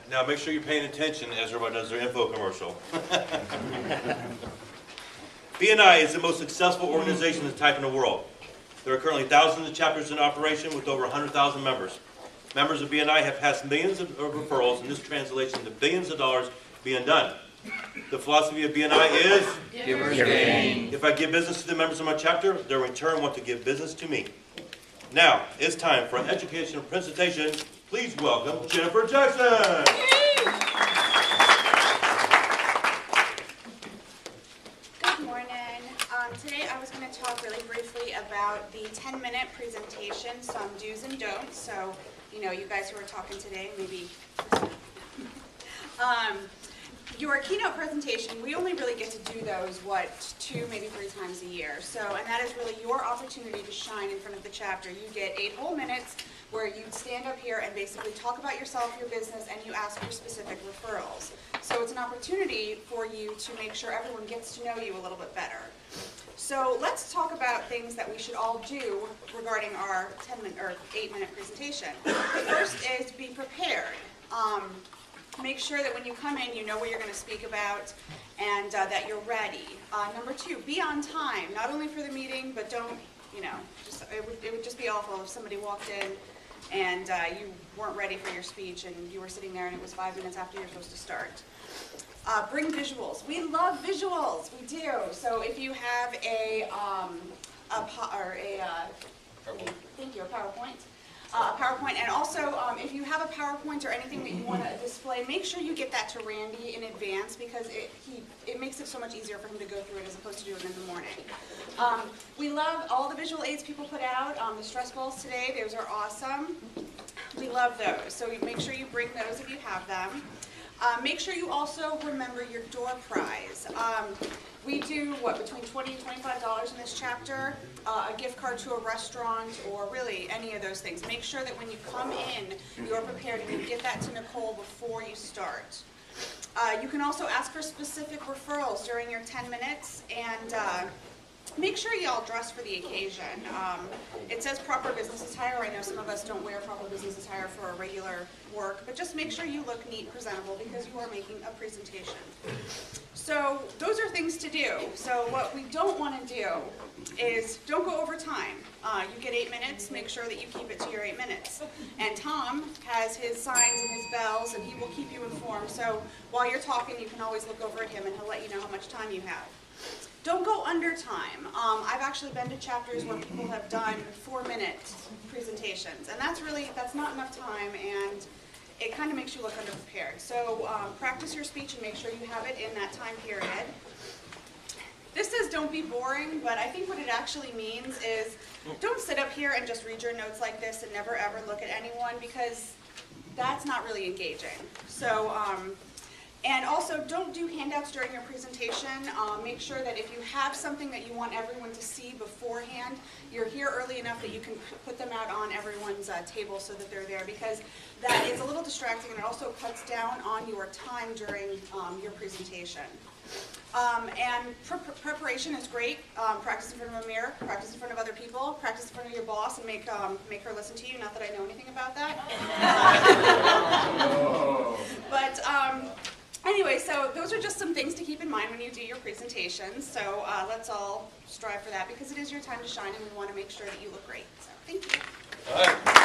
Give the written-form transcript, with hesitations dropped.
Now make sure you're paying attention as everybody does their info commercial. BNI is the most successful organization of the type in the world. There are currently thousands of chapters in operation with over 100,000 members. Members of BNI have passed millions of referrals, and this translates into billions of dollars being done. The philosophy of BNI is Givers gain. If I give business to the members of my chapter, they in return want to give business to me. Now, it's time for an educational presentation. Please welcome Jennifer Jackson. Good morning. Today I was going to talk really briefly about the 10-minute presentation, some do's and don'ts. So, you know, you guys who are talking today, maybe your keynote presentation, we only really get to do those, 2, maybe 3 times a year. So, and that is really your opportunity to shine in front of the chapter. You get 8 whole minutes where you stand up here and basically talk about yourself, your business, and you ask for specific referrals. So it's an opportunity for you to make sure everyone gets to know you a little bit better. So let's talk about things that we should all do regarding our 10-minute or 8-minute presentation. The first is be prepared. Make sure that when you come in, you know what you're going to speak about and that you're ready. Number 2, be on time, not only for the meeting, but don't, you know, it would just be awful if somebody walked in and you weren't ready for your speech and you were sitting there and it was 5 minutes after you're supposed to start. Bring visuals. We love visuals. We do. So if you have a PowerPoint, and also if you have a PowerPoint or anything that you want to display, make sure you get that to Randy in advance because it makes it so much easier for him to go through it as opposed to doing it in the morning. We love all the visual aids people put out. The stress balls today, those are awesome. We love those. So make sure you bring those if you have them. Make sure you also remember your door prize. We do, between $20 and $25 in this chapter, a gift card to a restaurant, or really any of those things. Make sure that when you come in, you're prepared and you get that to Nicole before you start. You can also ask for specific referrals during your 10 minutes, and make sure you all dress for the occasion. It says proper business attire. I know some of us don't wear proper business attire for our regular work, but just make sure you look neat, presentable, because you are making a presentation. So those are things to do. So what we don't want to do is don't go over time. You get 8 minutes, make sure that you keep it to your 8 minutes. And Tom has his signs and his bells, and he will keep you informed. So while you're talking, you can always look over at him, and he'll let you know how much time you have. Don't go under time. I've actually been to chapters where people have done 4-minute presentations, and that's not enough time, and it kind of makes you look underprepared. So practice your speech and make sure you have it in that time period. This says don't be boring, but I think what it actually means is don't sit up here and just read your notes like this and never ever look at anyone, because that's not really engaging. So, and also, don't do handouts during your presentation. Make sure that if you have something that you want everyone to see beforehand, you're here early enough that you can put them out on everyone's table so that they're there, because that is a little distracting and it also cuts down on your time during your presentation. And preparation is great. Practice in front of a mirror, practice in front of other people, practice in front of your boss, and make her listen to you. Not that I know anything about that. But anyway, so those are just some things to keep in mind when you do your presentations. So let's all strive for that, because it is your time to shine and we want to make sure that you look great. So thank you. All right.